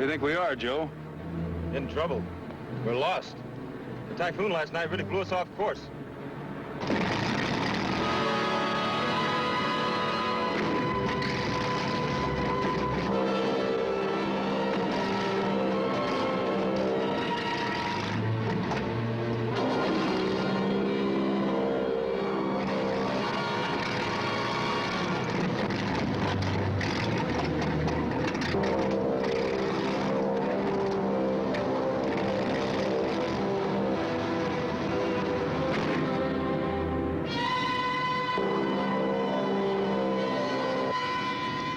Where do you think we are, Joe? In trouble. We're lost. The typhoon last night really blew us off course.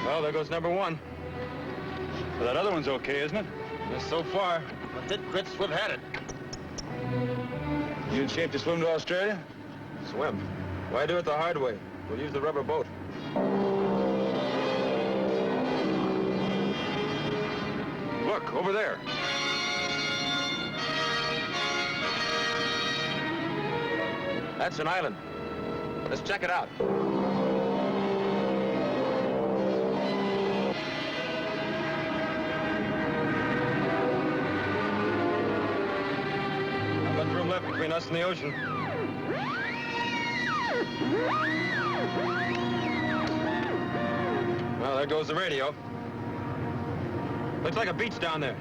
Well, there goes number one. Well, that other one's okay, isn't it? Just so far. But that quit swim had it. You in shape to swim to Australia? Swim? Why do it the hard way? We'll use the rubber boat. Look, over there. That's an island. Let's check it out. Left between us and the ocean. Well, there goes the radio. Looks like a beach down there.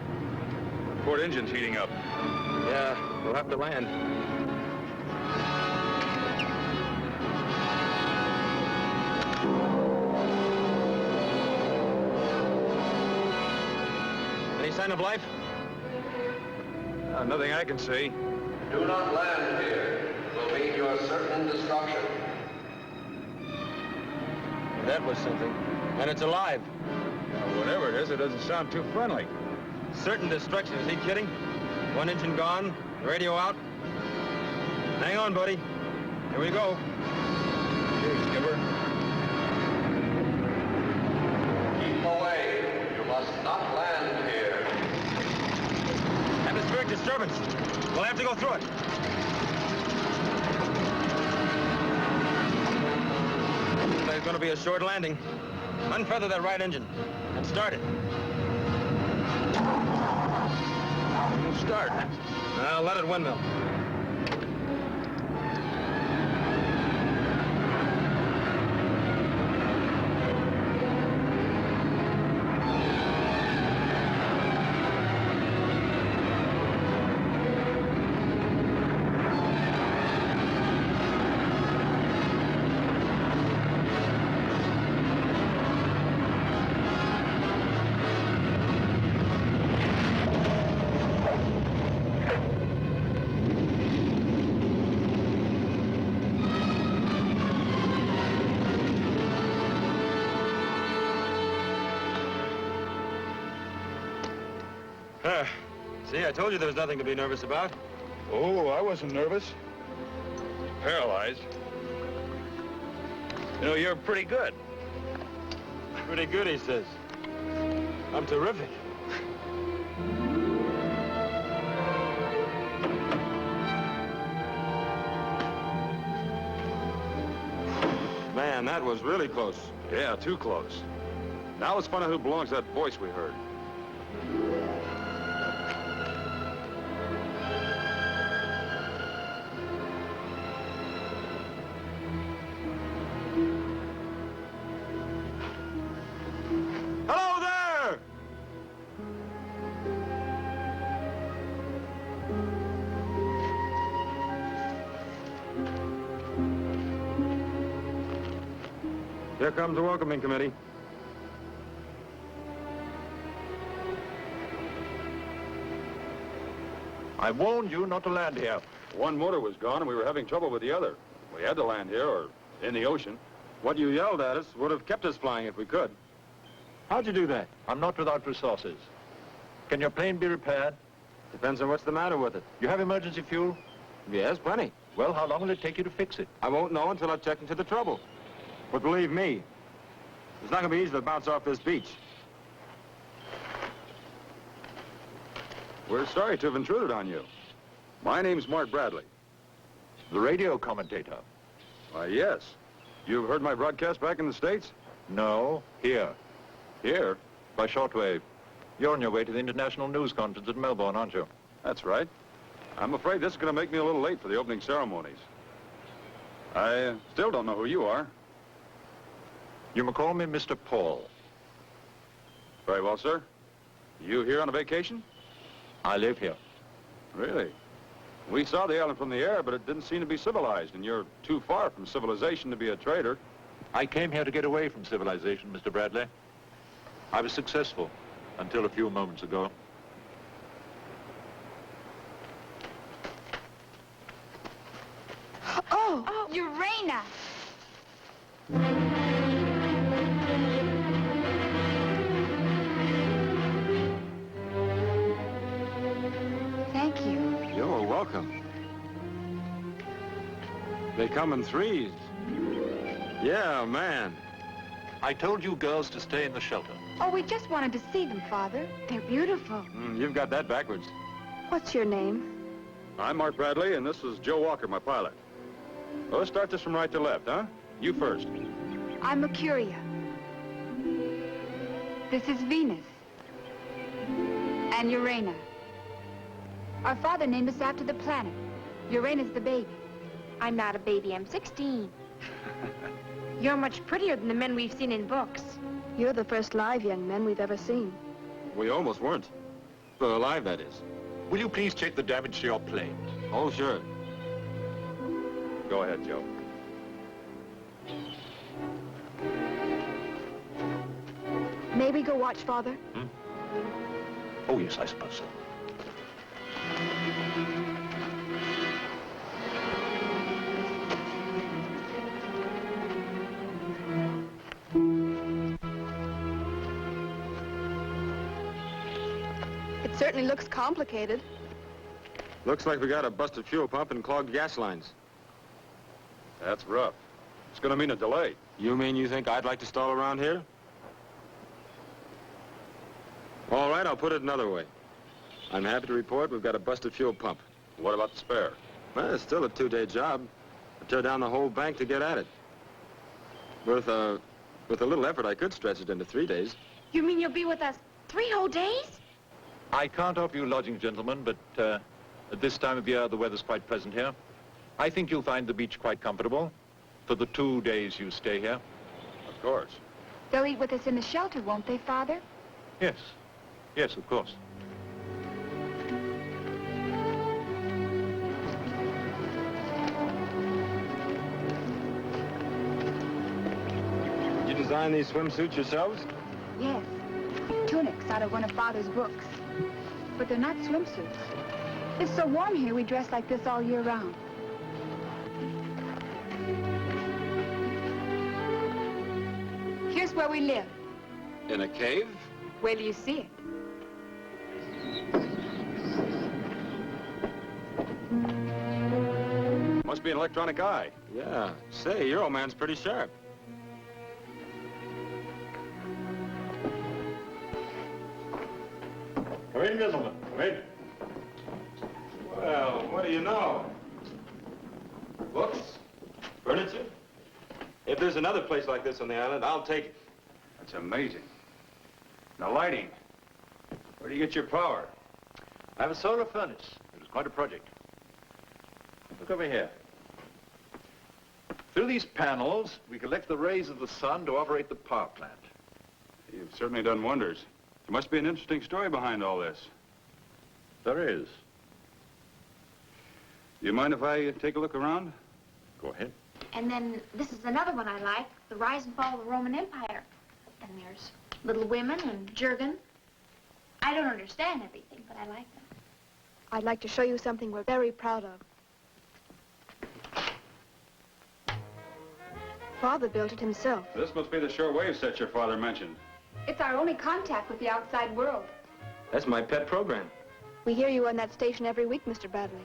Port engine's heating up. Yeah, we'll have to land. Any sign of life? Nothing I can see. Do not land here. It will mean your certain destruction. That was something. And it's alive. Whatever it is, it doesn't sound too friendly. Certain destruction. Is he kidding? One engine gone, radio out. Hang on, buddy. Here we go. Here, skipper. Keep away. You must not land here. Atmospheric disturbance. We'll have to go through it. There's going to be a short landing. Unfeather that right engine and start it. Start. Now let it windmill. See, I told you there was nothing to be nervous about. Oh, I wasn't nervous. Paralyzed. You know, you're pretty good. Pretty good, he says. I'm terrific. Man, that was really close. Yeah, too close. Now let's find out who belongs to that voice we heard. Hello there! Here comes the welcoming committee. I warned you not to land here. One motor was gone and we were having trouble with the other. We had to land here or in the ocean. What you yelled at us would have kept us flying if we could. How'd you do that? I'm not without resources. Can your plane be repaired? Depends on what's the matter with it. You have emergency fuel? Yes, plenty. Well, how long will it take you to fix it? I won't know until I've checked into the trouble. But believe me, it's not going to be easy to bounce off this beach. We're sorry to have intruded on you. My name's Mart Bradley. The radio commentator. Why, yes. You've heard my broadcast back in the States? No, here. Here? By shortwave. You're on your way to the International News Conference at Melbourne, aren't you? That's right. I'm afraid this is going to make me a little late for the opening ceremonies. I still don't know who you are. You may call me Mr. Paul. Very well, sir. You here on a vacation? I live here. Really? We saw the island from the air, but it didn't seem to be civilized, and you're too far from civilization to be a trader. I came here to get away from civilization, Mr. Bradley. I was successful until a few moments ago. Oh, Urana! Thank you. You're welcome. They come in threes. Yeah, man. I told you girls to stay in the shelter. Oh, we just wanted to see them, Father. They're beautiful. You've got that backwards. What's your name? I'm Mark Bradley, and this is Joe Walker, my pilot. Well, let's start this from right to left, huh? You first. I'm Mercuria. This is Venus. And Urana. Our father named us after the planet. Urana's the baby. I'm not a baby, I'm 16. You're much prettier than the men we've seen in books. You're the first live young men we've ever seen. We almost weren't. Well, alive, that is. Will you please check the damage to your plane? Oh, sure. Go ahead, Joe. May we go watch, Father? Oh, yes, I suppose so. It certainly looks complicated. Looks like we got a busted fuel pump and clogged gas lines. That's rough. It's going to mean a delay. You mean you think I'd like to stall around here? All right, I'll put it another way. I'm happy to report we've got a busted fuel pump. What about the spare? Well, it's still a 2-day job. I tear down the whole bank to get at it. With a little effort, I could stretch it into 3 days. You mean you'll be with us 3 whole days? I can't offer you lodging, gentlemen, but at this time of year, the weather's quite pleasant here. I think you'll find the beach quite comfortable for the 2 days you stay here. Of course. They'll eat with us in the shelter, won't they, Father? Yes. Yes, of course. Did you design these swimsuits yourselves? Yes. Tunics out of one of Father's books. But they're not swimsuits. It's so warm here, we dress like this all year round. Here's where we live. In a cave? Wait till you see it. Must be an electronic eye. Yeah. Say, your old man's pretty sharp. Come in, gentlemen. Come in. Well, what do you know? Books? Furniture? If there's another place like this on the island, I'll take it. That's amazing. The lighting. Where do you get your power? I have a solar furnace. It was quite a project. Look over here. Through these panels, we collect the rays of the sun to operate the power plant. You've certainly done wonders. There must be an interesting story behind all this. There is. Do you mind if I take a look around? Go ahead. And then this is another one I like, The Rise and Fall of the Roman Empire. And there's Little Women and Jurgen. I don't understand everything, but I like them. I'd like to show you something we're very proud of. Father built it himself. This must be the shortwave set your father mentioned. It's our only contact with the outside world. That's my pet program. We hear you on that station every week, Mr. Bradley.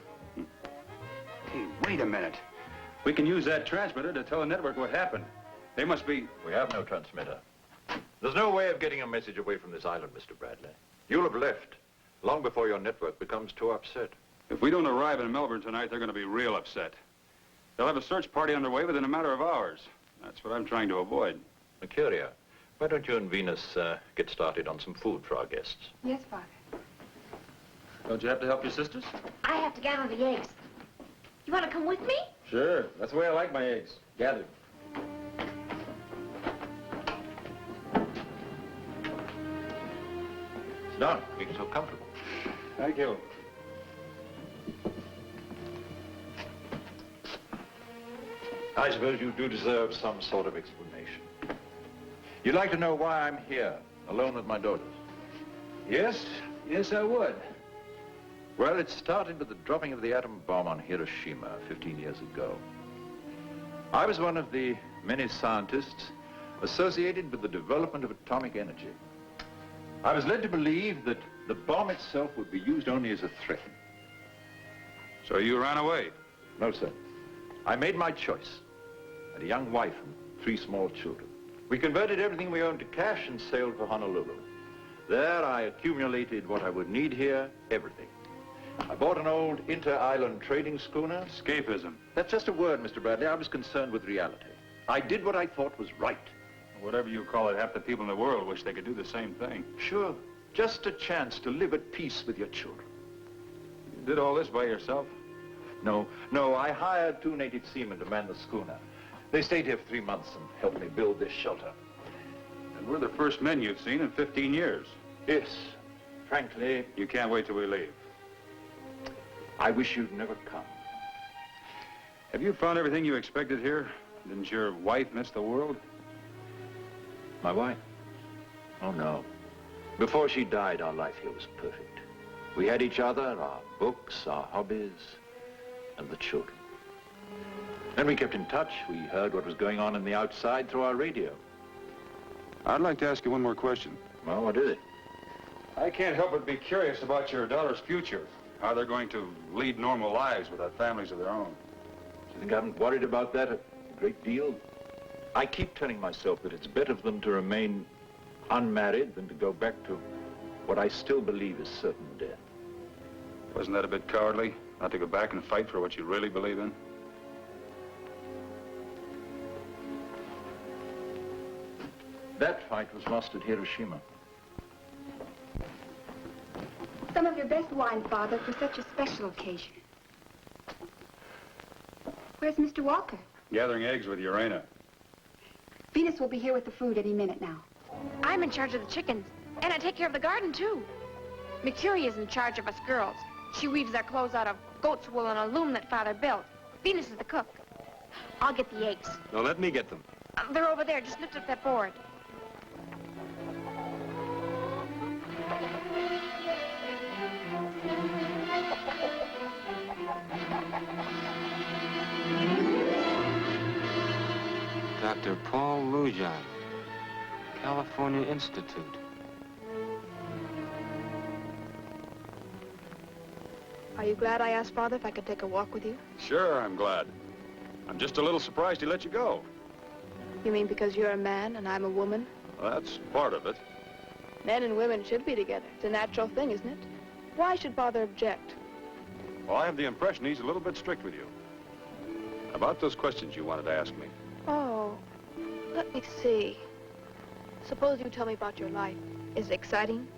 Hey, wait a minute. We can use that transmitter to tell the network what happened. They must be... We have no transmitter. There's no way of getting a message away from this island, Mr. Bradley. You'll have left long before your network becomes too upset. If we don't arrive in Melbourne tonight, they're going to be real upset. They'll have a search party underway within a matter of hours. That's what I'm trying to avoid. Mercuria, Why don't you and Venus get started on some food for our guests? Yes, Father. Don't you have to help your sisters? I have to gather the eggs. You want to come with me? Sure. That's the way I like my eggs. Gathered. Sit down. Make yourself comfortable. Thank you. I suppose you do deserve some sort of explanation. You'd like to know why I'm here, alone with my daughters? Yes? Yes, I would. Well, it started with the dropping of the atom bomb on Hiroshima 15 years ago. I was one of the many scientists associated with the development of atomic energy. I was led to believe that the bomb itself would be used only as a threat. So you ran away? No, sir. I made my choice. I had a young wife and 3 small children. We converted everything we owned to cash and sailed for Honolulu. There I accumulated what I would need here, everything. I bought an old inter-island trading schooner. Escapism. That's just a word, Mr. Bradley. I was concerned with reality. I did what I thought was right. Whatever you call it, half the people in the world wish they could do the same thing. Sure. Just a chance to live at peace with your children. You did all this by yourself? No, I hired 2 native seamen to man the schooner. They stayed here for 3 months and helped me build this shelter. And we're the first men you've seen in 15 years. Yes. Frankly, You can't wait till we leave. I wish you'd never come. Have you found everything you expected here? Didn't your wife miss the world? My wife? Oh, no. Before she died, our life here was perfect. We had each other, our books, our hobbies, and the children. Then we kept in touch. We heard what was going on in the outside through our radio. I'd like to ask you one more question. Well, what is it? I can't help but be curious about your daughter's future. How they're going to lead normal lives without families of their own. Do you think I haven't worried about that a great deal? I keep telling myself that it's better for them to remain unmarried than to go back to what I still believe is certain death. Wasn't that a bit cowardly, not to go back and fight for what you really believe in? That fight was lost at Hiroshima. Some of your best wine, Father, for such a special occasion. Where's Mr. Walker? Gathering eggs with Urena. Venus will be here with the food any minute now. I'm in charge of the chickens, and I take care of the garden, too. Mercury is in charge of us girls. She weaves our clothes out of goat's wool and a loom that Father built. Venus is the cook. I'll get the eggs. No, let me get them. They're over there. Just lift up that board. Dr. Paul Lujan, California Institute. Are you glad I asked Father if I could take a walk with you? Sure, I'm glad. I'm just a little surprised he let you go. You mean because you're a man and I'm a woman? Well, that's part of it. Men and women should be together. It's a natural thing, isn't it? Why should Father object? Well, I have the impression he's a little bit strict with you. About those questions you wanted to ask me. Oh, let me see. Suppose you tell me about your life. Is it exciting?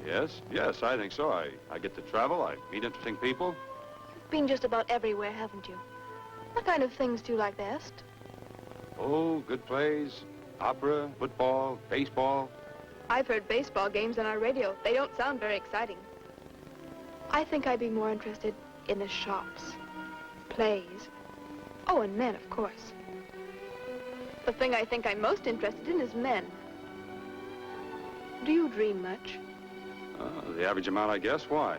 Yes, I think so. I get to travel, I meet interesting people. You've been just about everywhere, haven't you? What kind of things do you like best? Oh, good plays, opera, football, baseball. I've heard baseball games on our radio. They don't sound very exciting. I think I'd be more interested in the shops, plays. Oh, and men, of course. The thing I think I'm most interested in is men. Do you dream much? The average amount, I guess. Why?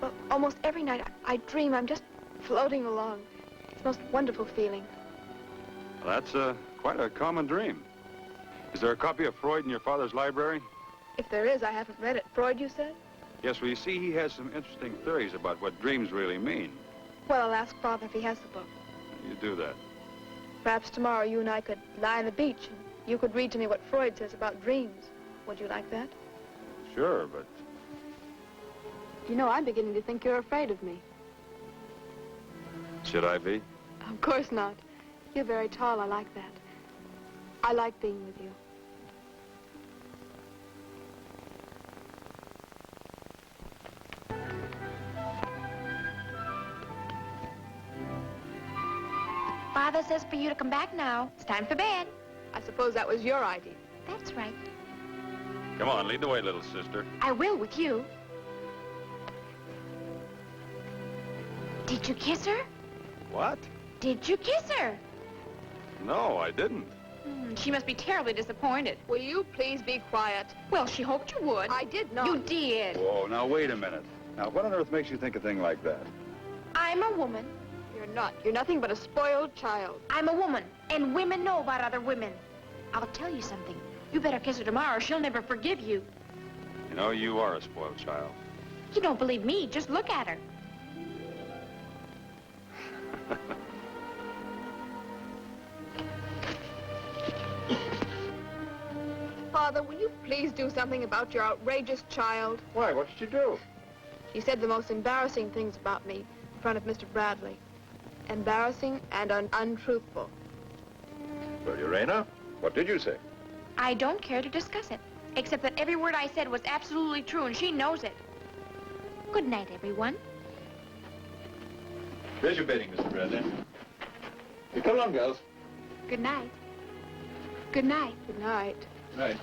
Well, almost every night I dream I'm just floating along. It's the most wonderful feeling. Well, that's quite a common dream. Is there a copy of Freud in your father's library? If there is, I haven't read it. Freud, you said? Yes, well, you see, he has some interesting theories about what dreams really mean. Well, I'll ask Father if he has the book. You do that. Perhaps tomorrow you and I could lie on the beach and you could read to me what Freud says about dreams. Would you like that? Sure, but... You know, I'm beginning to think you're afraid of me. Should I be? Of course not. You're very tall. I like that. I like being with you. Father says for you to come back now. It's time for bed. I suppose that was your idea. That's right. Come on, lead the way, little sister. I will with you. Did you kiss her? What? Did you kiss her? No, I didn't. She must be terribly disappointed. Will you please be quiet? Well, she hoped you would. I did not. You did. Whoa, now wait a minute. Now, what on earth makes you think a thing like that? I'm a woman. You're not. You're nothing but a spoiled child. I'm a woman, and women know about other women. I'll tell you something. You better kiss her tomorrow or she'll never forgive you. You know, you are a spoiled child. You don't believe me, just look at her. Father, will you please do something about your outrageous child? Why, what did you do? He said the most embarrassing things about me in front of Mr. Bradley. Embarrassing and untruthful. Well, Urena, what did you say? I don't care to discuss it, except that every word I said was absolutely true, and she knows it. Good night, everyone. There's your bedding, Mr. Bradley. You come along, girls. Good night. Good night. Good night. Right.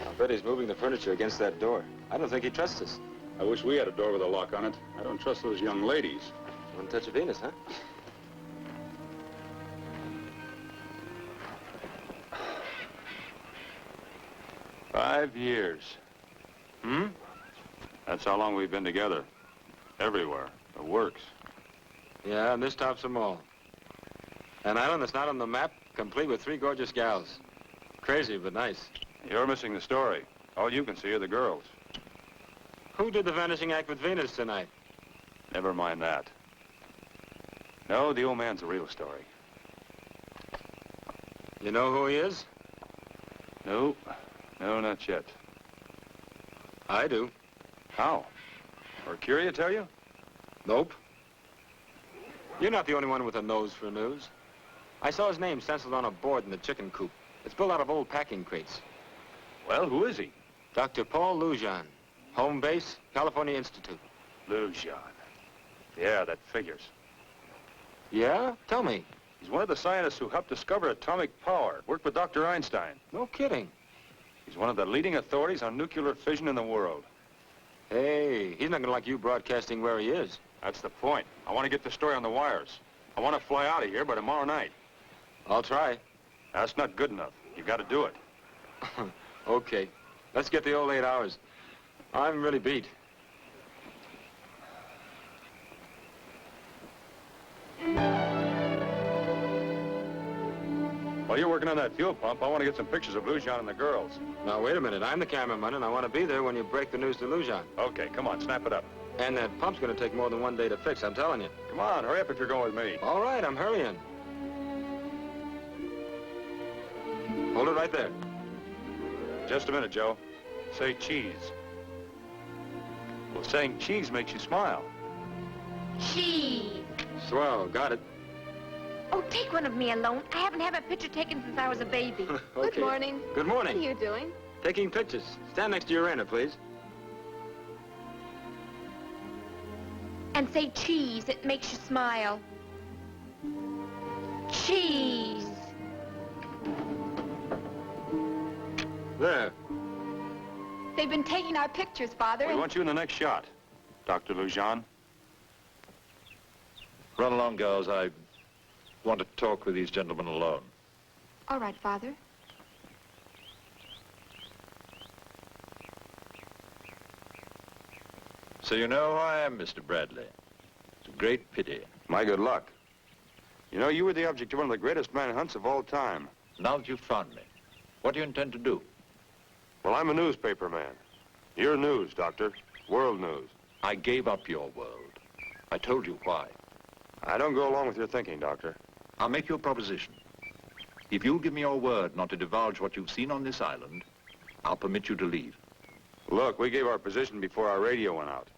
I bet he's moving the furniture against that door. I don't think he trusts us. I wish we had a door with a lock on it. I don't trust those young ladies. One touch of Venus, huh? 5 years. Hmm? That's how long we've been together. Everywhere. The works. Yeah, and this tops them all. An island that's not on the map, complete with 3 gorgeous gals. Crazy, but nice. You're missing the story. All you can see are the girls. Who did the vanishing act with Venus tonight? Never mind that. No, the old man's the real story. You know who he is? No. No, not yet. I do. How? Mercuria tell you? Nope. You're not the only one with a nose for news. I saw his name stenciled on a board in the chicken coop. It's built out of old packing crates. Well, who is he? Dr. Paul Lujan. Home base, California Institute. Lujan. Yeah, that figures. Yeah? Tell me. He's one of the scientists who helped discover atomic power. Worked with Dr. Einstein. No kidding. He's one of the leading authorities on nuclear fission in the world. Hey, he's not gonna like you broadcasting where he is. That's the point. I want to get the story on the wires. I want to fly out of here by tomorrow night. I'll try. That's not good enough. You got to do it. Okay. Let's get the old 8 hours. I'm really beat. While you're working on that fuel pump, I want to get some pictures of Lujan and the girls. Now, wait a minute. I'm the cameraman, and I want to be there when you break the news to Lujan. Okay, come on, snap it up. And that pump's going to take more than 1 day to fix, I'm telling you. Come on, hurry up if you're going with me. All right, I'm hurrying. Hold it right there. Just a minute, Joe. Say cheese. Well, saying cheese makes you smile. Cheese. Swell, got it. Oh, take one of me alone. I haven't had my picture taken since I was a baby. Okay. Good morning. Good What are morning. you doing? Taking pictures. Stand next to Urena, please. And say cheese. It makes you smile. Cheese. There. They've been taking our pictures, Father. We want you in the next shot, Dr. Lujan. Run along, girls. I want to talk with these gentlemen alone. All right, Father. So you know who I am, Mr. Bradley. It's a great pity. My good luck. You know, you were the object of one of the greatest manhunts of all time. Now that you've found me, what do you intend to do? Well, I'm a newspaper man. You're news, Doctor. World news. I gave up your world. I told you why. I don't go along with your thinking, Doctor. I'll make you a proposition. If you'll give me your word not to divulge what you've seen on this island, I'll permit you to leave. Look, we gave our position before our radio went out.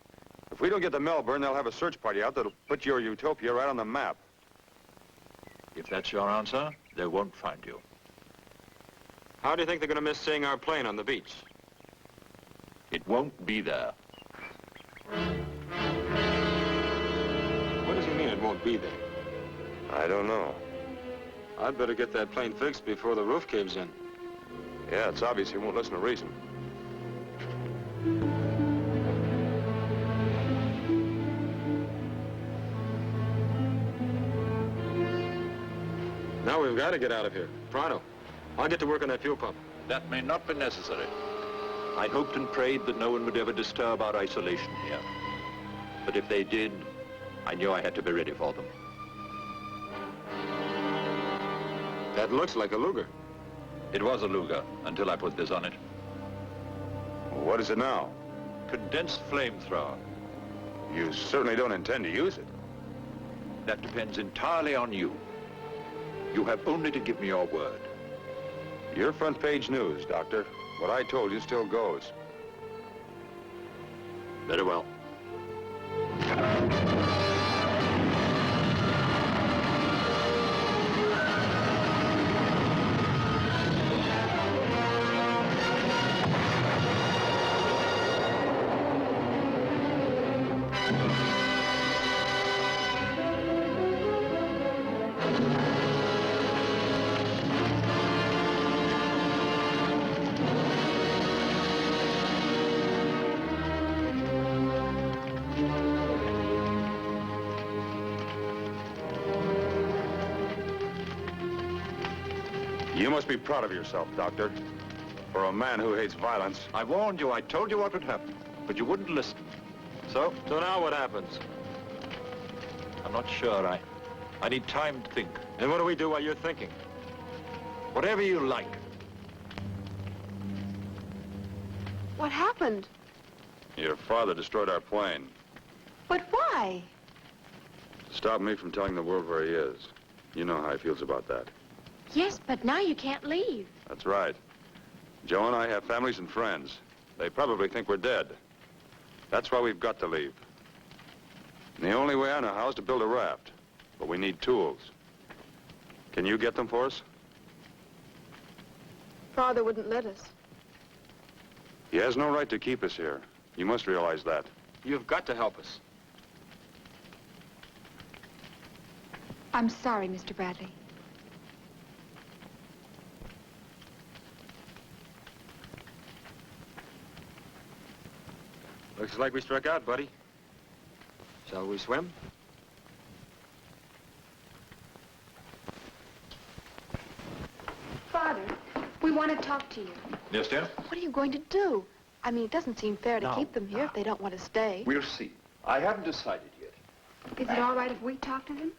If we don't get to Melbourne, they'll have a search party out that'll put your utopia right on the map. If that's your answer, they won't find you. How do you think they're going to miss seeing our plane on the beach? It won't be there. What does he mean it won't be there? I don't know. I'd better get that plane fixed before the roof caves in. Yeah, it's obvious he won't listen to reason. Now we've got to get out of here. Pronto. I'll get to work on that fuel pump. That may not be necessary. I hoped and prayed that no one would ever disturb our isolation here. But if they did, I knew I had to be ready for them. That looks like a Luger. It was a Luger until I put this on it. What is it now? Condensed flamethrower. You certainly don't intend to use it. That depends entirely on you. You have only to give me your word. Your front page news, Doctor. What I told you still goes. Very well. You must be proud of yourself, Doctor. For a man who hates violence. I warned you. I told you what would happen. But you wouldn't listen. So now what happens? I'm not sure. I need time to think. And what do we do while you're thinking? Whatever you like. What happened? Your father destroyed our plane. But why? To stop me from telling the world where he is. You know how he feels about that. Yes, but now you can't leave. That's right. Joe and I have families and friends. They probably think we're dead. That's why we've got to leave. And the only way I know how is to build a raft. But we need tools. Can you get them for us? Father wouldn't let us. He has no right to keep us here. You must realize that. You've got to help us. I'm sorry, Mr. Bradley. Looks like we struck out, buddy. Shall we swim? Father, we want to talk to you. Yes, dear? What are you going to do? I mean, it doesn't seem fair to keep them here if they don't want to stay. We'll see. I haven't decided yet. Is it all right if we talk to them?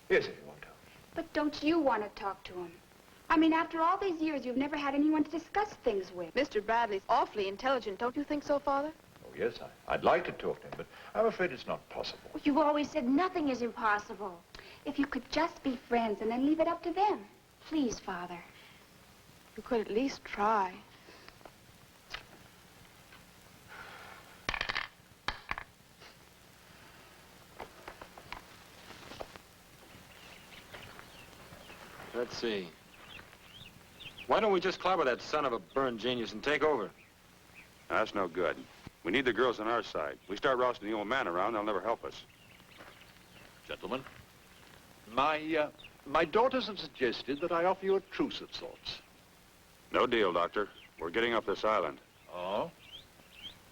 Yes, if you want to. But don't you want to talk to them? I mean, after all these years, you've never had anyone to discuss things with. Mr. Bradley's awfully intelligent. Don't you think so, Father? Oh, yes, I'd like to talk to him, but I'm afraid it's not possible. You've always said nothing is impossible. If you could just be friends and then leave it up to them. Please, Father. You could at least try. Let's see. Why don't we just clobber that son of a burned genius and take over? That's no good. We need the girls on our side. We start rousting the old man around, they'll never help us. Gentlemen, my daughters have suggested that I offer you a truce of sorts. No deal, Doctor. We're getting off this island. Oh?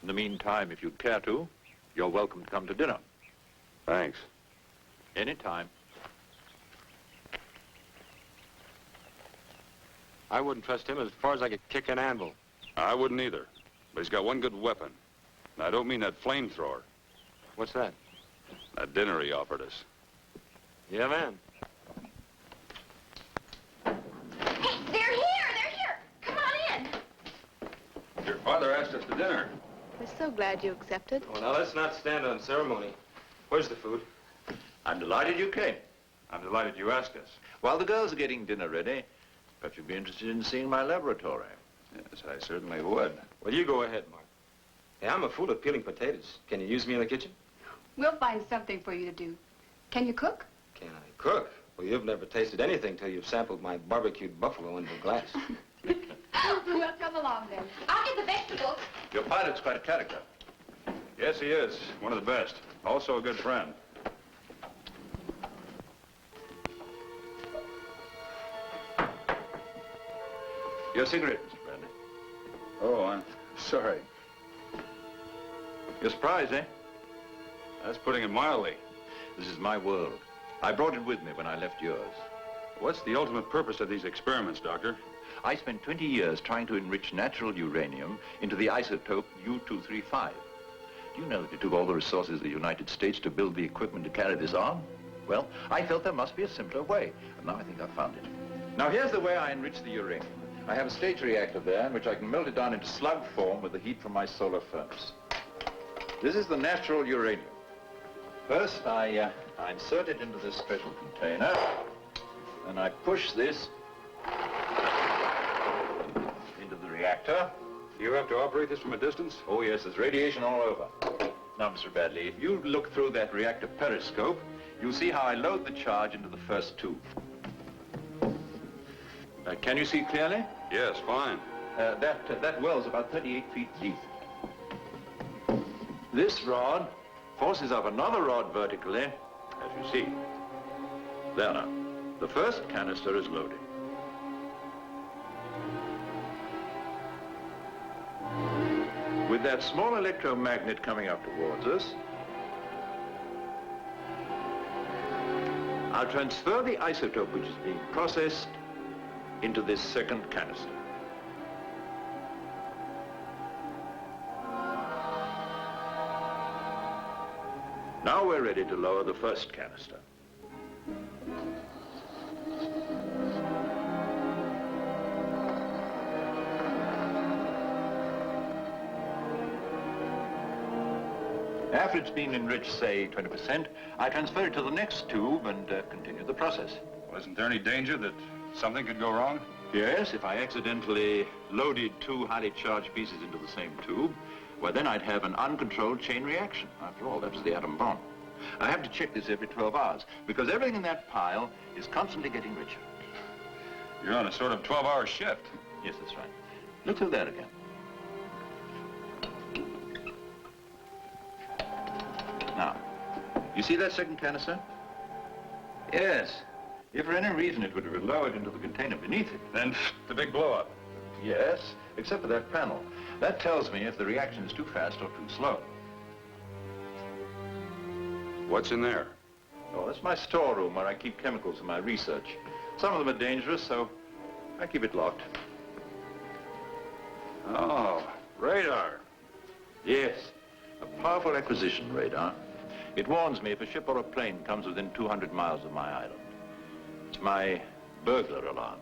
In the meantime, if you'd care to, you're welcome to come to dinner. Thanks. Anytime. I wouldn't trust him as far as I could kick an anvil. I wouldn't either. But he's got one good weapon. And I don't mean that flamethrower. What's that? That dinner he offered us. Yeah, man. Hey, they're here! They're here! Come on in! Your father asked us to dinner. We're so glad you accepted. Well, now, let's not stand on ceremony. Where's the food? I'm delighted you came. I'm delighted you asked us. While the girls are getting dinner ready, perhaps you'd be interested in seeing my laboratory. Yes, I certainly would. Well, you go ahead, Mark. Hey, I'm a fool at peeling potatoes. Can you use me in the kitchen? We'll find something for you to do. Can you cook? Can I cook? Well, you've never tasted anything till you've sampled my barbecued buffalo in the glass. Well, come along then. I'll get the vegetables. Your pilot's quite a character. Yes, he is. One of the best. Also a good friend. Your cigarette, Mr. Bradley. Oh, I'm sorry. You're surprised, eh? That's putting it mildly. This is my world. I brought it with me when I left yours. What's the ultimate purpose of these experiments, Doctor? I spent 20 years trying to enrich natural uranium into the isotope U-235. Do you know that it took all the resources of the United States to build the equipment to carry this on? Well, I felt there must be a simpler way, and now I think I've found it. Now, here's the way I enrich the uranium. I have a stage reactor there in which I can melt it down into slug form with the heat from my solar furnace. This is the natural uranium. First, I insert it into this special container, and I push this into the reactor. You have to operate this from a distance? Oh, yes, there's radiation all over. Now, Mr. Bradley, if you look through that reactor periscope, you'll see how I load the charge into the first tube. Can you see clearly? Yes, fine. That well's about 38 feet deep. This rod forces up another rod vertically, as you see. There now. The first canister is loaded. With that small electromagnet coming up towards us, I'll transfer the isotope which is being processed into this second canister. Now we're ready to lower the first canister. After it's been enriched, say, 20%, I transfer it to the next tube and continue the process. Well, isn't there any danger that something could go wrong? Yes, if I accidentally loaded two highly charged pieces into the same tube, well, then I'd have an uncontrolled chain reaction. After all, that was the atom bomb. I have to check this every 12 hours, because everything in that pile is constantly getting richer. You're on a sort of 12-hour shift. Yes, that's right. Look through that again. Now, you see that second canister? Yes. If for any reason it would have been lowered into the container beneath it. Then the big blow-up. Yes, except for that panel. That tells me if the reaction is too fast or too slow. What's in there? Oh, that's my storeroom where I keep chemicals for my research. Some of them are dangerous, so I keep it locked. Oh, radar. Yes, a powerful acquisition radar. It warns me if a ship or a plane comes within 200 miles of my island. It's my burglar alarm.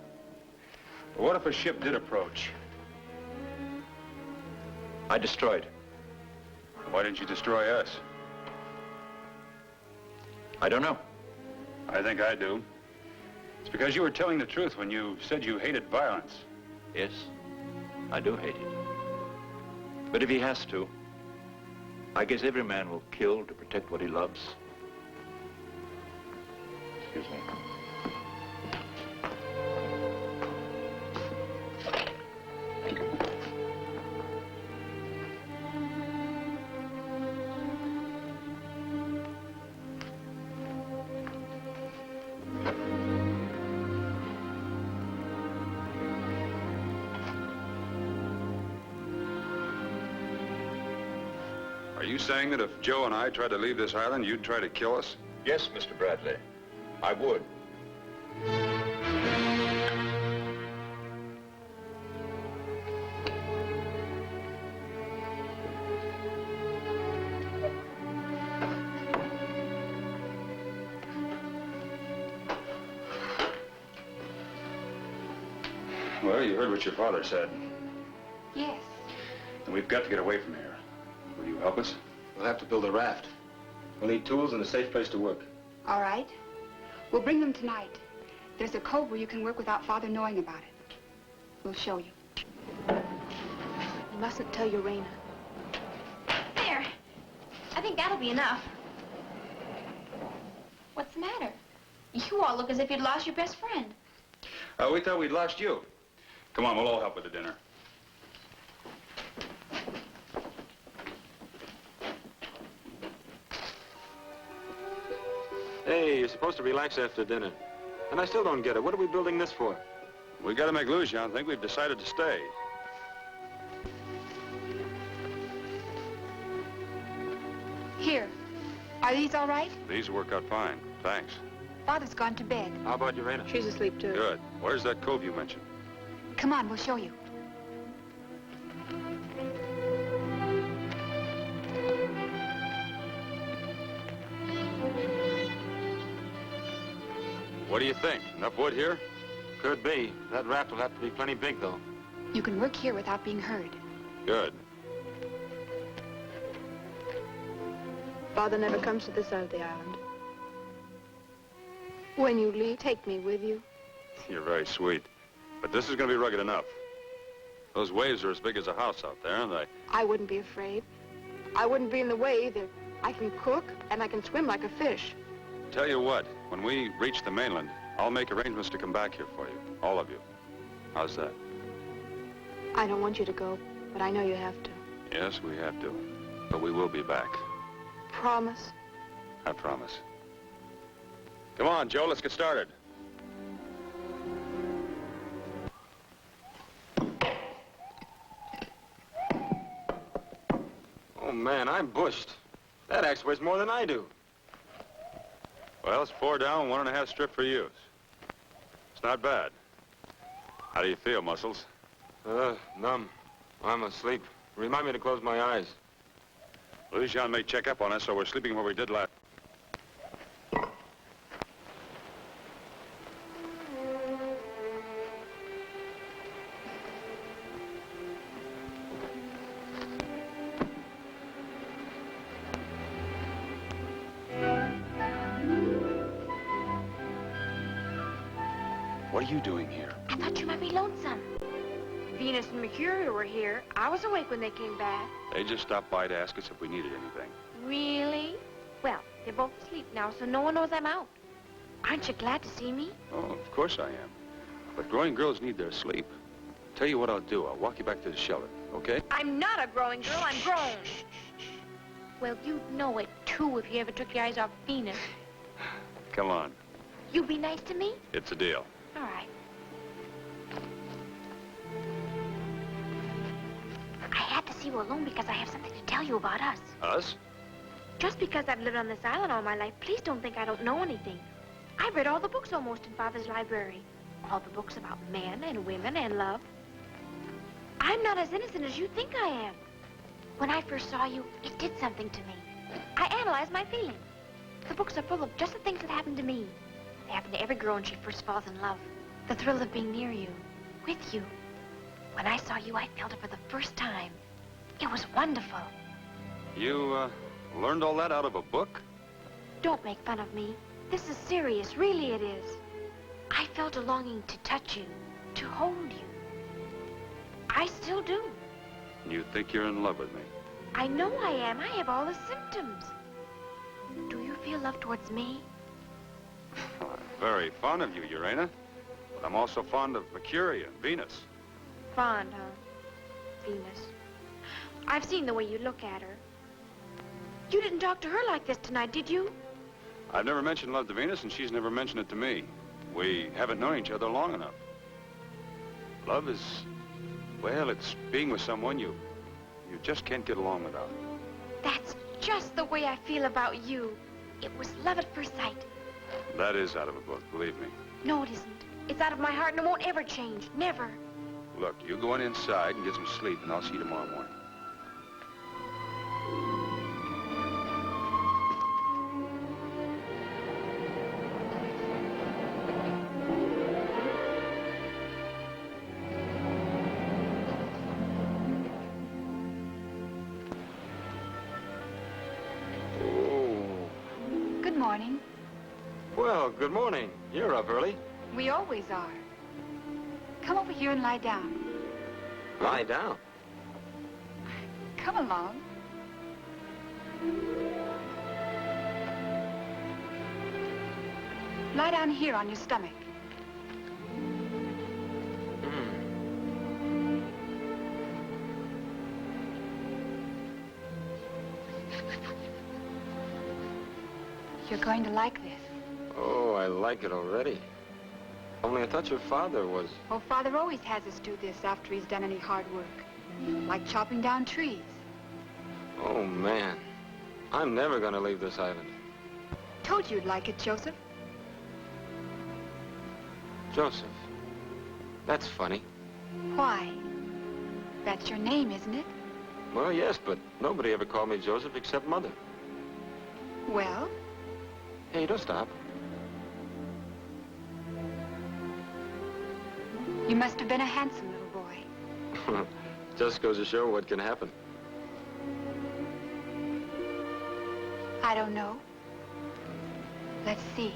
But what if a ship did approach? I destroyed it. Why didn't you destroy us? I don't know. I think I do. It's because you were telling the truth when you said you hated violence. Yes, I do hate it. But if he has to, I guess every man will kill to protect what he loves. Excuse me. Are you saying that if Joe and I tried to leave this island, you'd try to kill us? Yes, Mr. Bradley. I would. Well, you heard what your father said. Yes. And we've got to get away from here. Will you help us? We'll have to build a raft. We'll need tools and a safe place to work. All right. We'll bring them tonight. There's a cove where you can work without Father knowing about it. We'll show you. You mustn't tell Urena. There. I think that'll be enough. What's the matter? You all look as if you'd lost your best friend. We thought we'd lost you. Come on, we'll all help with the dinner. Hey, you're supposed to relax after dinner. And I still don't get it. What are we building this for? We gotta make Lucian think we've decided to stay. Here. Are these all right? These work out fine. Thanks. Father's gone to bed. How about Urena? She's asleep, too. Good. Where's that cove you mentioned? Come on, we'll show you. What do you think? Enough wood here? Could be. That raft will have to be plenty big, though. You can work here without being heard. Good. Father never comes to this side of the island. When you leave, take me with you. You're very sweet. But this is gonna be rugged enough. Those waves are as big as a house out there, and I wouldn't be afraid. I wouldn't be in the way either. I can cook, and I can swim like a fish. Tell you what, when we reach the mainland, I'll make arrangements to come back here for you. All of you. How's that? I don't want you to go, but I know you have to. Yes, we have to. But we will be back. Promise? I promise. Come on, Joe, let's get started. Oh, man, I'm bushed. That axe weighs more than I do. Well, it's 4 down, 1.5 strip for use. It's not bad. How do you feel, Muscles? Numb. I'm asleep. Remind me to close my eyes. Lucian may check up on us, so we're sleeping where we did last. What are you doing here? I thought you might be lonesome. Venus and Mercury were here. I was awake when they came back. They just stopped by to ask us if we needed anything. Really? Well, they're both asleep now, so no one knows I'm out. Aren't you glad to see me? Oh, of course I am. But growing girls need their sleep. Tell you what I'll do. I'll walk you back to the shelter, okay? I'm not a growing girl. I'm grown. Well, you'd know it, too, if you ever took your eyes off Venus. Come on. You be nice to me? It's a deal. All right. I had to see you alone because I have something to tell you about us. Us? Just because I've lived on this island all my life, please don't think I don't know anything. I've read all the books almost in Father's library. All the books about men and women and love. I'm not as innocent as you think I am. When I first saw you, it did something to me. I analyzed my feelings. The books are full of just the things that happened to me. They happen to every girl when she first falls in love. The thrill of being near you, with you. When I saw you, I felt it for the first time. It was wonderful. You, learned all that out of a book? Don't make fun of me. This is serious, really it is. I felt a longing to touch you, to hold you. I still do. You think you're in love with me? I know I am. I have all the symptoms. Do you feel love towards me? I'm very fond of you, Urena. But I'm also fond of Mercury and Venus. Fond, huh? Venus. I've seen the way you look at her. You didn't talk to her like this tonight, did you? I've never mentioned love to Venus, and she's never mentioned it to me. We haven't known each other long enough. Love is, well, it's being with someone you just can't get along without. That's just the way I feel about you. It was love at first sight. That is out of a book, believe me. No, it isn't. It's out of my heart and it won't ever change. Never. Look, you go on inside and get some sleep, and I'll see you tomorrow morning. Good morning. Well, good morning. You're up early. We always are. Come over here and lie down. Lie down. Come along. Lie down here on your stomach. You're going to like this. I like it already. Only I thought your father was... Oh, Father always has us do this after he's done any hard work. Like chopping down trees. Oh, man. I'm never gonna leave this island. Told you you'd like it, Joseph. Joseph. That's funny. Why? That's your name, isn't it? Well, yes, but nobody ever called me Joseph except Mother. Well? Hey, don't stop. You must have been a handsome little boy. Just goes to show what can happen. I don't know. Let's see.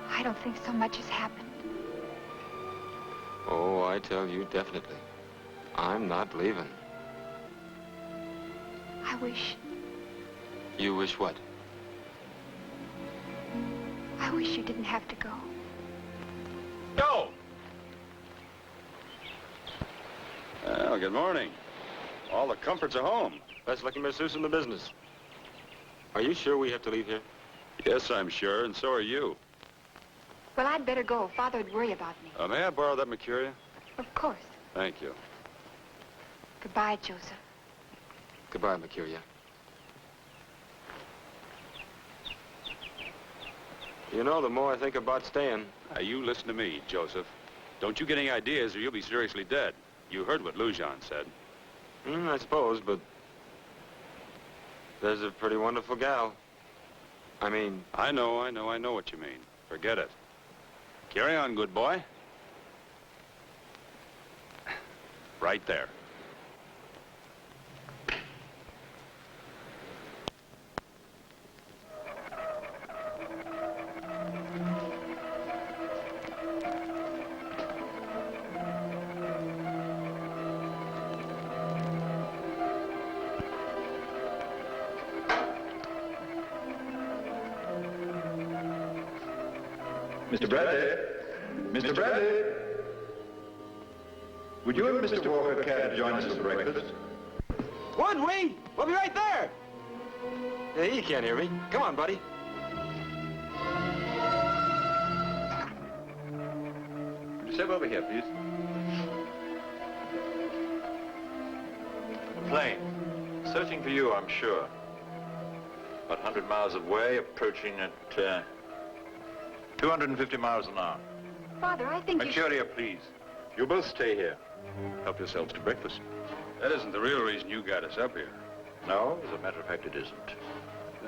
I don't think so much has happened. Oh, I tell you, definitely. I'm not leaving. I wish... You wish what? I wish you didn't have to go. Go! Well, good morning. All the comforts are home. Best lucky masseuse in the business. Are you sure we have to leave here? Yes, I'm sure, and so are you. Well, I'd better go. Father would worry about me. May I borrow that Mercuria? Of course. Thank you. Goodbye, Joseph. Goodbye, Mercuria. You know, the more I think about staying... Now, you listen to me, Joseph. Don't you get any ideas or you'll be seriously dead. You heard what Lujan said. I suppose, but... There's a pretty wonderful gal. I mean... I know what you mean. Forget it. Carry on, good boy. Right there. Mr. Bradley? Mr. Bradley? Would you and Mr. Walker care to join us for breakfast? Wood, Wing! We'll be right there! Yeah, you can't hear me. Come on, buddy. Would you step over here, please? The plane. Searching for you, I'm sure. About 100 miles away, approaching at 250 miles an hour. Father, I think you should... Mercuria, please. You both stay here. Help yourselves to breakfast. That isn't the real reason you got us up here. No, as a matter of fact, it isn't.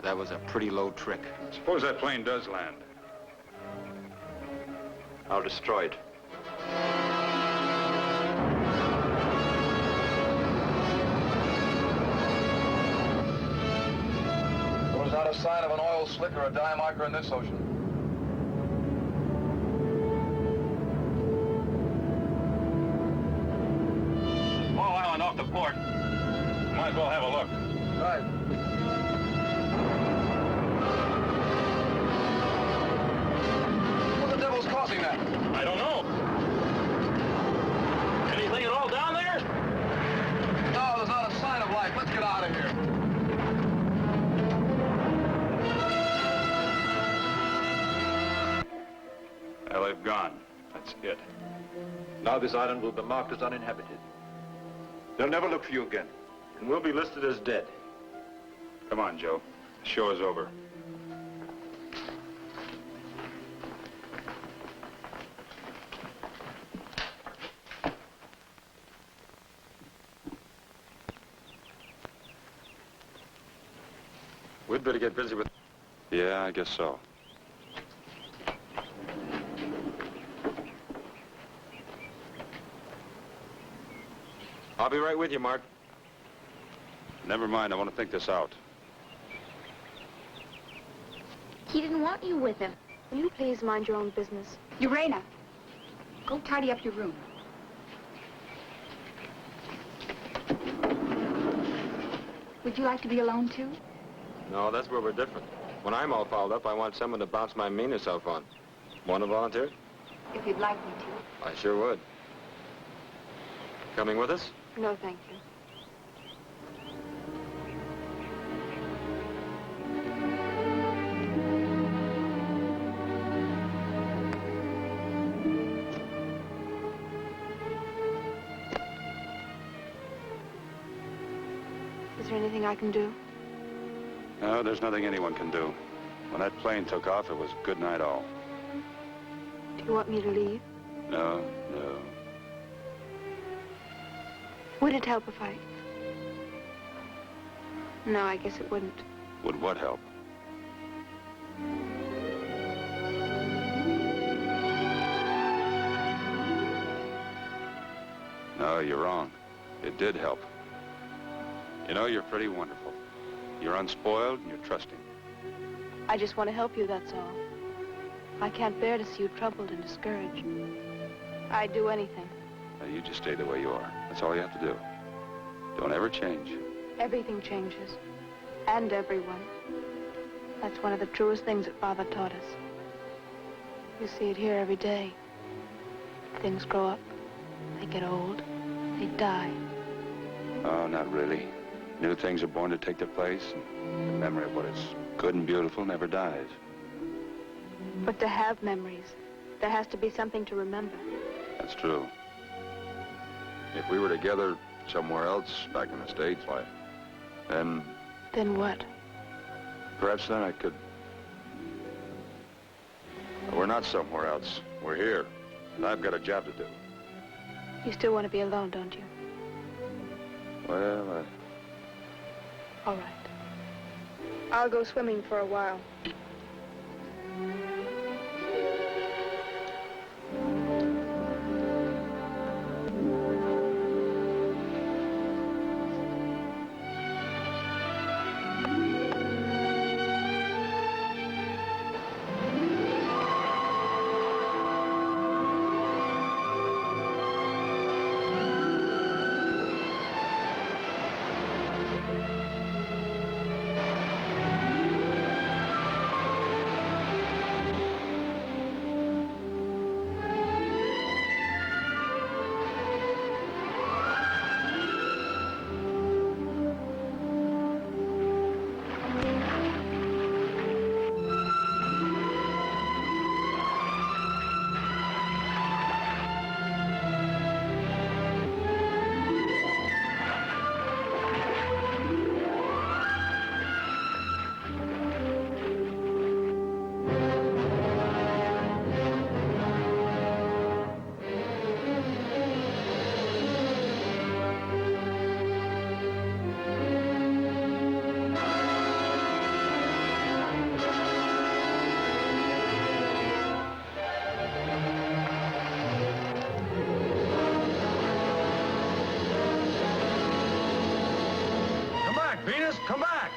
That was a pretty low trick. Suppose that plane does land. I'll destroy it. There was not a sign of an oil slick or a dye marker in this ocean. Small island off the port. Might as well have a look. Right. What the devil's causing that? I don't know. Anything at all down there? No, there's not a sign of life. Let's get out of here. Well, they've gone. That's it. Now this island will be marked as uninhabited. They'll never look for you again. And we'll be listed as dead. Come on, Joe. The show is over. We'd better get busy with... Yeah, I guess so. I'll be right with you, Mark. Never mind, I want to think this out. He didn't want you with him. Will you please mind your own business? Urena, go tidy up your room. Would you like to be alone, too? No, that's where we're different. When I'm all fouled up, I want someone to bounce my meaner self on. Want to volunteer? If you'd like me to. I sure would. Coming with us? No, thank you. there anything I can do? No, there's nothing anyone can do. When that plane took off, it was good night all. Do you want me to leave? No, no. Would it help if I... No, I guess it wouldn't. Would what help? No, you're wrong. It did help. You know, you're pretty wonderful. You're unspoiled and you're trusting. I just want to help you, that's all. I can't bear to see you troubled and discouraged. I'd do anything. Now, you just stay the way you are. That's all you have to do. Don't ever change. Everything changes. And everyone. That's one of the truest things that Father taught us. You see it here every day. Things grow up. They get old. They die. Oh, not really. New things are born to take their place, and the memory of what is good and beautiful never dies. But to have memories, there has to be something to remember. That's true. If we were together somewhere else, back in the States, why, then... Then what? Perhaps then I could... We're not somewhere else. We're here. And I've got a job to do. You still want to be alone, don't you? Well, All right. I'll go swimming for a while. Venus, come back!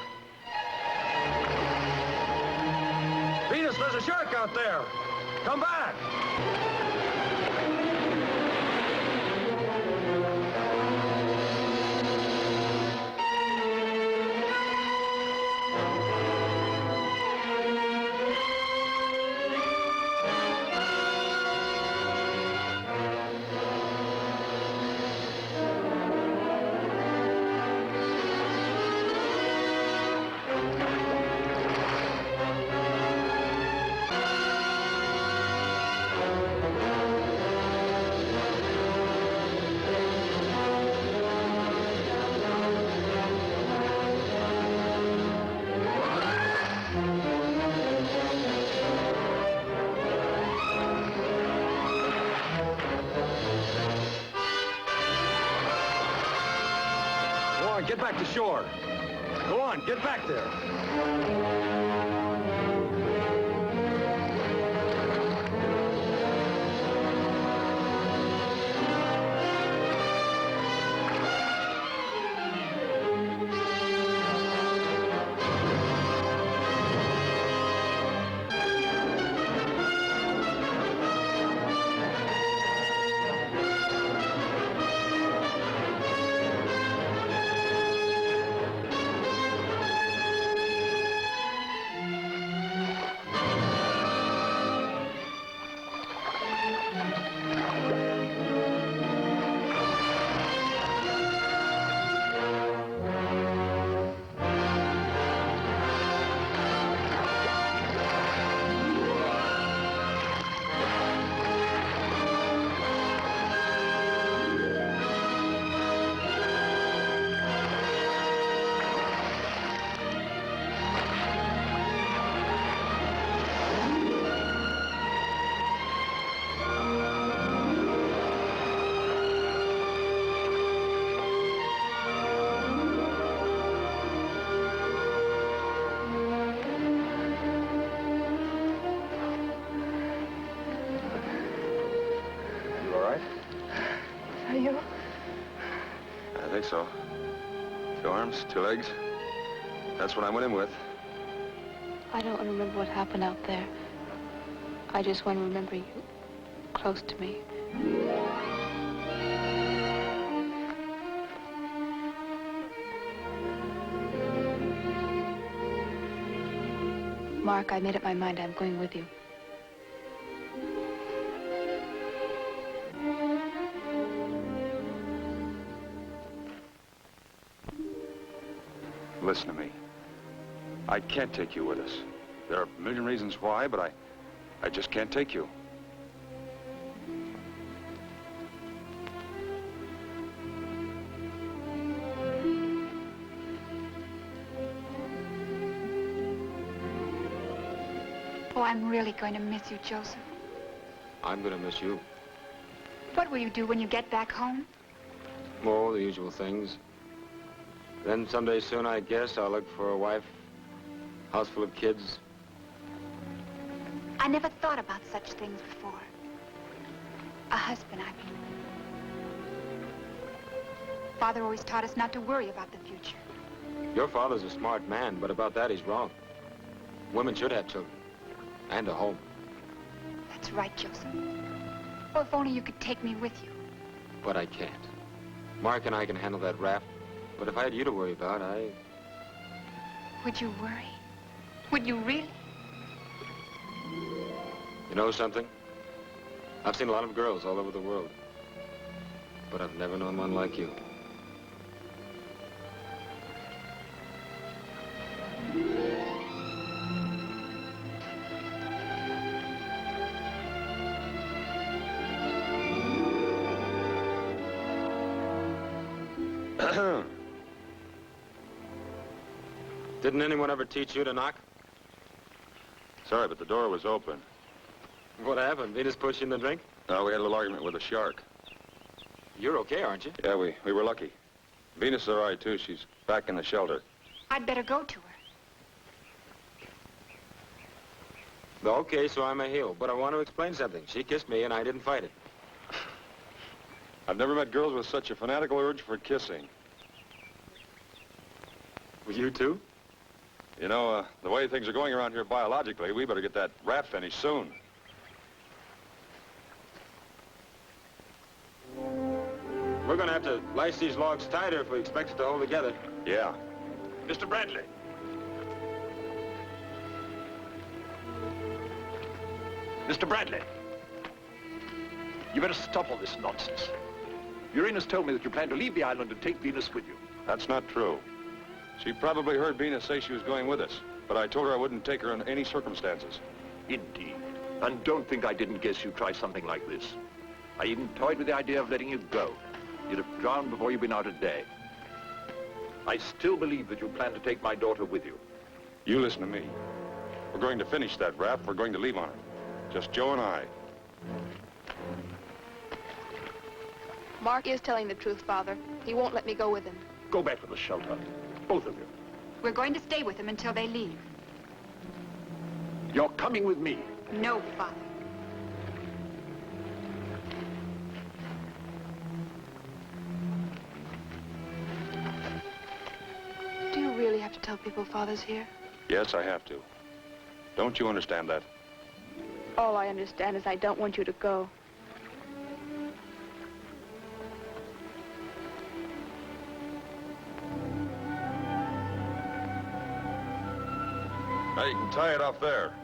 Venus, there's a shark out there! Come back! Get back to shore. Go on, get back there. think so. 2 arms, 2 legs. That's what I went in with. I don't remember what happened out there. I just want to remember you close to me. Mark, I made up my mind I'm going with you. Listen to me. I can't take you with us. There are a million reasons why, but I just can't take you. Oh, I'm really going to miss you, Joseph. I'm gonna miss you. What will you do when you get back home? Oh, the usual things. Then someday soon, I guess, I'll look for a wife, house full of kids. I never thought about such things before. A husband, I mean. Father always taught us not to worry about the future. Your father's a smart man, but about that, he's wrong. Women should have children. And a home. That's right, Joseph. Oh, if only you could take me with you. But I can't. Mark and I can handle that raft. But if I had you to worry about, Would you worry? Would you really? You know something? I've seen a lot of girls all over the world. But I've never known one like you. Didn't anyone ever teach you to knock? Sorry, but the door was open. What happened? Venus pushed you in the drink? No, we had a little argument with a shark. You're okay, aren't you? Yeah, we were lucky. Venus is all right, too. She's back in the shelter. I'd better go to her. Okay, so I'm a heel. But I want to explain something. She kissed me and I didn't fight it. I've never met girls with such a fanatical urge for kissing. You too? You know, the way things are going around here biologically, we better get that raft finished soon. We're going to have to lace these logs tighter if we expect it to hold together. Yeah. Mr. Bradley. Mr. Bradley. You better stop all this nonsense. Uranus told me that you plan to leave the island and take Venus with you. That's not true. She probably heard Venus say she was going with us, but I told her I wouldn't take her in any circumstances. Indeed. And don't think I didn't guess you'd try something like this. I even toyed with the idea of letting you go. You'd have drowned before you'd been out a day. I still believe that you plan to take my daughter with you. You listen to me. We're going to finish that raft. We're going to leave on it. Just Joe and I. Mark is telling the truth, Father. He won't let me go with him. Go back to the shelter. Both of you. We're going to stay with them until they leave. You're coming with me. No, Father. Do you really have to tell people Father's here? Yes, I have to. Don't you understand that? All I understand is I don't want you to go. Now you can tie it off there.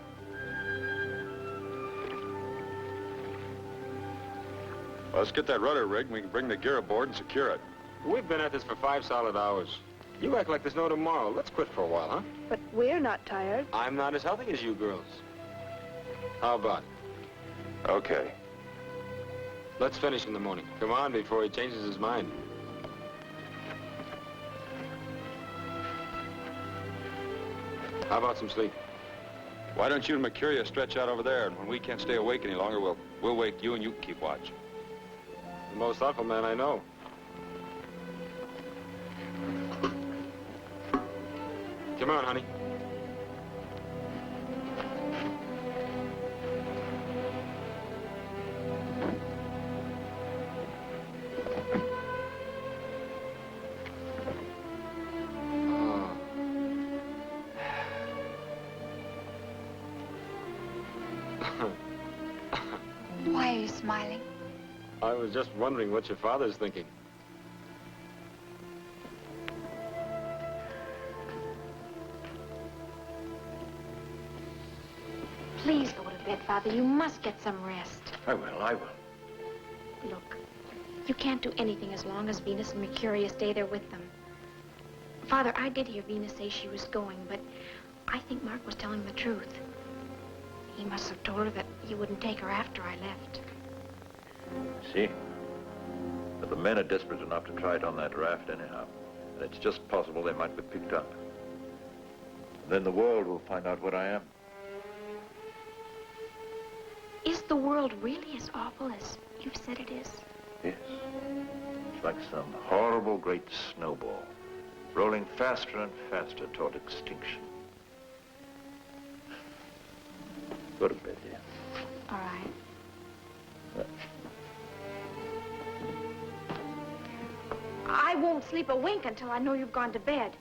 Well, let's get that rudder rigged and we can bring the gear aboard and secure it. We've been at this for 5 solid hours. You act like there's no tomorrow. Let's quit for a while, huh? But we're not tired. I'm not as healthy as you girls. How about it? Okay. Let's finish in the morning. Come on before he changes his mind. How about some sleep? Why don't you and Mercuria stretch out over there, and when we can't stay awake any longer, we'll wake you and you can keep watch. The most thoughtful man I know. Come on, honey. smiling? I was just wondering what your father's thinking. Please go to bed, Father. You must get some rest. I will. Look, you can't do anything as long as Venus and Mercurius stay there with them. Father, I did hear Venus say she was going, but I think Mark was telling the truth. He must have told her that he wouldn't take her after I left. See? But the men are desperate enough to try it on that raft anyhow. And it's just possible they might be picked up. Then the world will find out what I am. Is the world really as awful as you've said it is? Yes. It's like some horrible great snowball, rolling faster and faster toward extinction. Go to bed, dear. All right. I won't sleep a wink until I know you've gone to bed.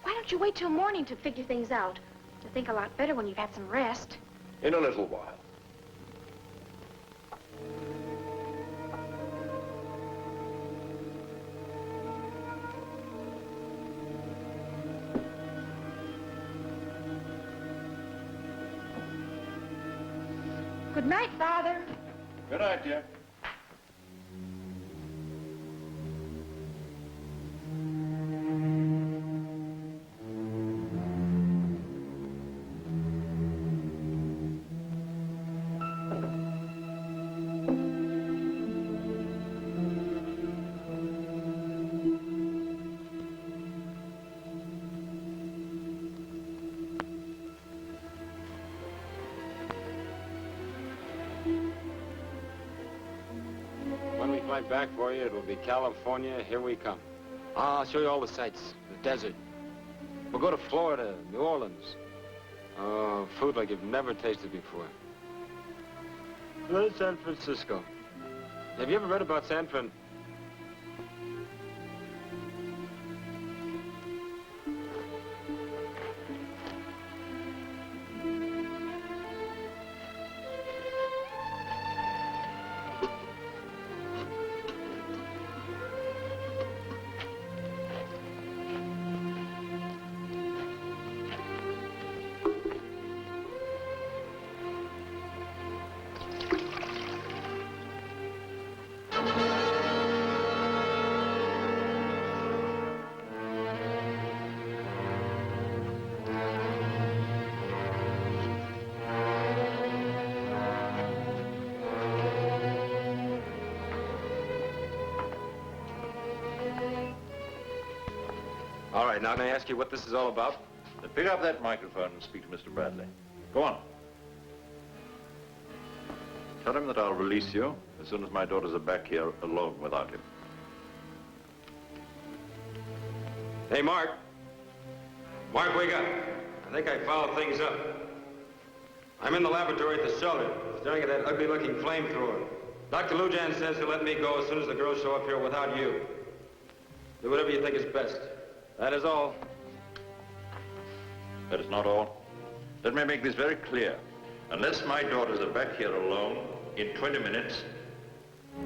Why don't you wait till morning to figure things out? You'll think a lot better when you've had some rest. In a little while. Good night, Father. Good night, dear. When we fly back for you, it'll be California, here we come. I'll show you all the sights, the desert. We'll go to Florida, New Orleans. Oh, food like you've never tasted before. There's San Francisco. Have you ever read about San Fran? All right, now can I ask you what this is all about? Then pick up that microphone and speak to Mr. Bradley. Go on. Tell him that I'll release you as soon as my daughters are back here alone without him. Hey, Mark. Mark, wake up. I think I fouled things up. I'm in the laboratory at the shelter, staring at that ugly-looking flamethrower. Dr. Lujan says he'll let me go as soon as the girls show up here without you. Do whatever you think is best. That is all. That is not all. Let me make this very clear. Unless my daughters are back here alone in 20 minutes,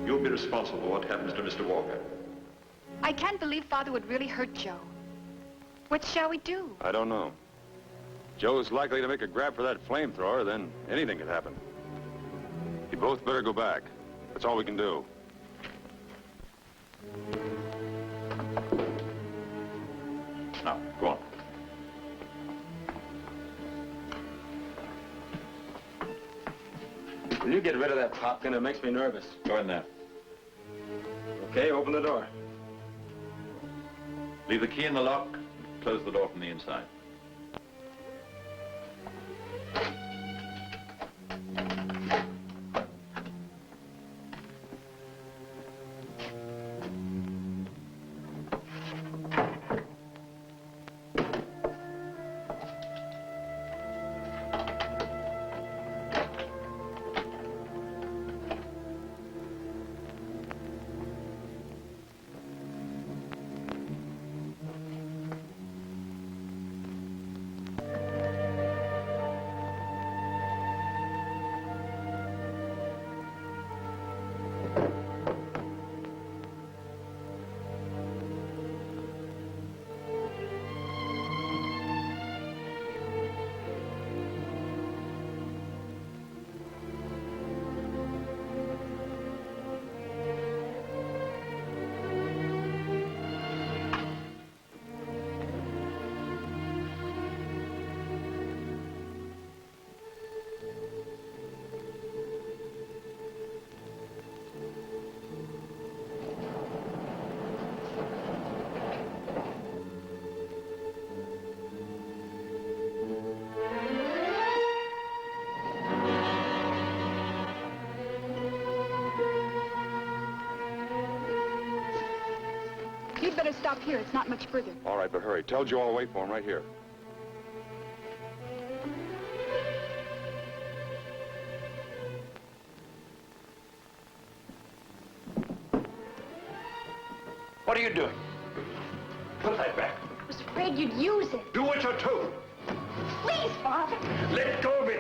you'll be responsible for what happens to Mr. Walker. I can't believe Father would really hurt Joe. What shall we do? I don't know. Joe's likely to make a grab for that flamethrower, then anything could happen. You both better go back. That's all we can do. Now, go on. Will you get rid of that popkin? It makes me nervous. Go in there. Okay, open the door. Leave the key in the lock. Close the door from the inside. We'd better stop here. It's not much further. All right, but hurry. Tell Joe I'll wait for him right here. What are you doing? Put that back. I was afraid you'd use it. Do what you're told. Please, Father. Let go of it.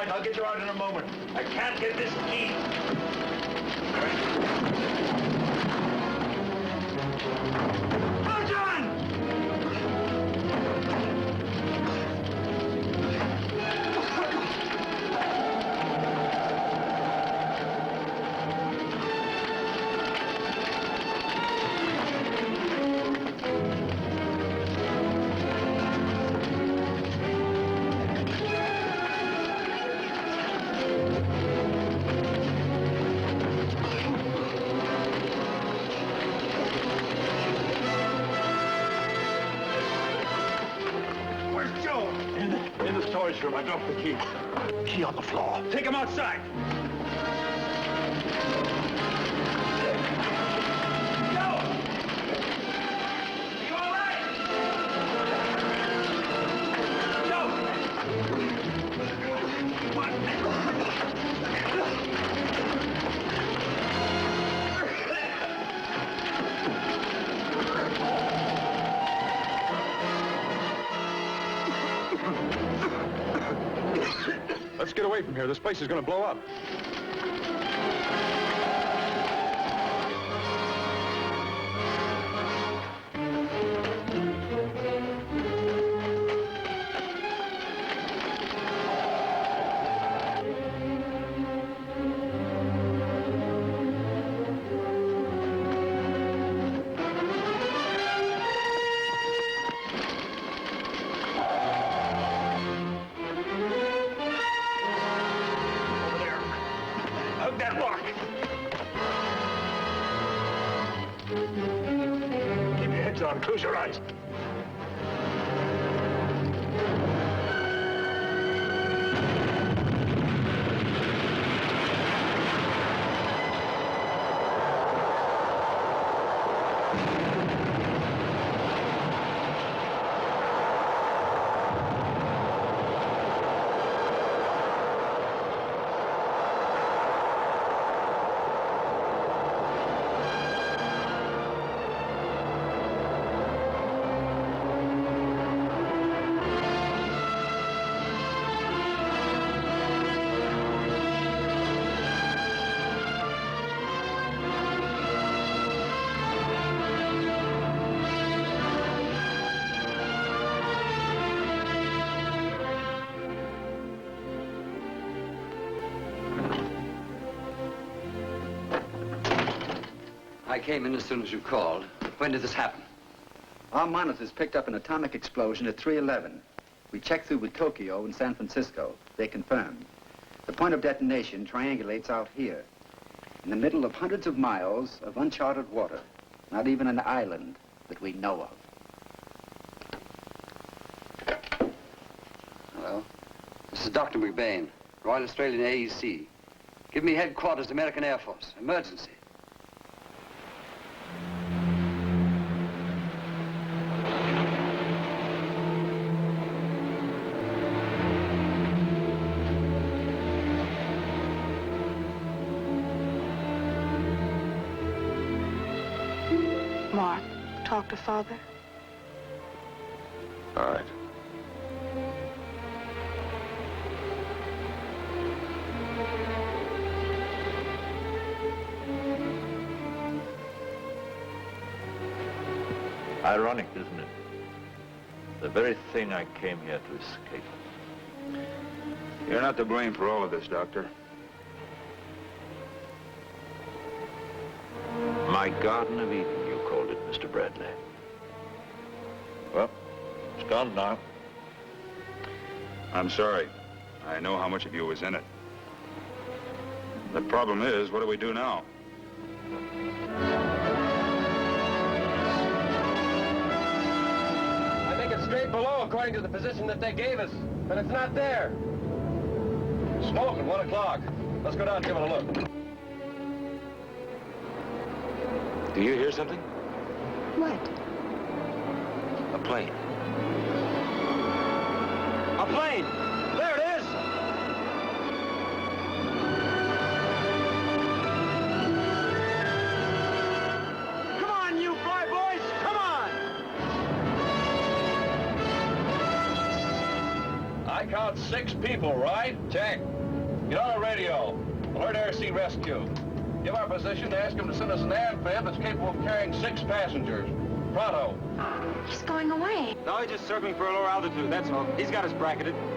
I'll get you out in a moment. I can't get this key. Oh, John! In the storage room. I dropped the key. Key on the floor. Take him outside. Go! Are you all right? Go! Let's get away from here. This place is going to blow up. That rock. Keep your heads on. Close your eyes. I came in as soon as you called. When did this happen? Our monitors picked up an atomic explosion at 3:11. We checked through with Tokyo and San Francisco. They confirmed. The point of detonation triangulates out here, in the middle of hundreds of miles of uncharted water. Not even an island that we know of. Hello? This is Dr. McBain, Royal Australian AEC. Give me headquarters, American Air Force. Emergency. Mark, talk to Father. All right. Ironic, isn't it? The very thing I came here to escape. You're not to blame for all of this, Doctor. My Garden of Eden, you called it, Mr. Bradley. Well, it's gone now. I'm sorry. I know how much of you was in it. The problem is, what do we do now? I think it's straight below according to the position that they gave us, but it's not there. Smoke at 1 o'clock. Let's go down and give it a look. Do you hear something? What? A plane. A plane! There it is! Come on, you fly boys! Come on! I count 6 people, right? Check. Get on the radio. Alert Air Sea Rescue. Give our position to ask him to send us an amphib that's capable of carrying 6 passengers. Pronto. He's going away. No, he's just circling for a lower altitude, that's all. He's got us bracketed. Come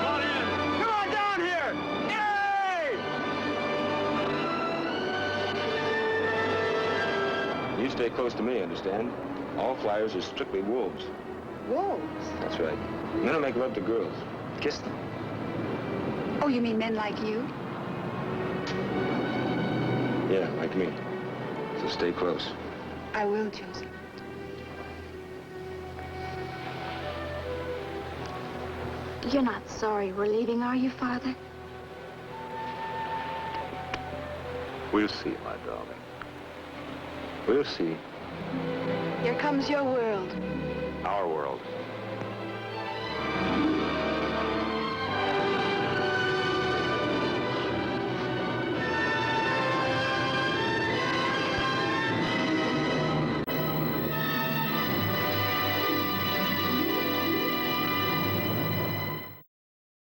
on in! Come on down here! Yay! You stay close to me, understand? All flyers are strictly wolves. Wolves? That's right. Men will make love to girls. Kiss them. Oh, you mean men like you? Yeah, like me. So stay close. I will, Joseph. You're not sorry we're leaving, are you, Father? We'll see, my darling. We'll see. Here comes your world. Our world.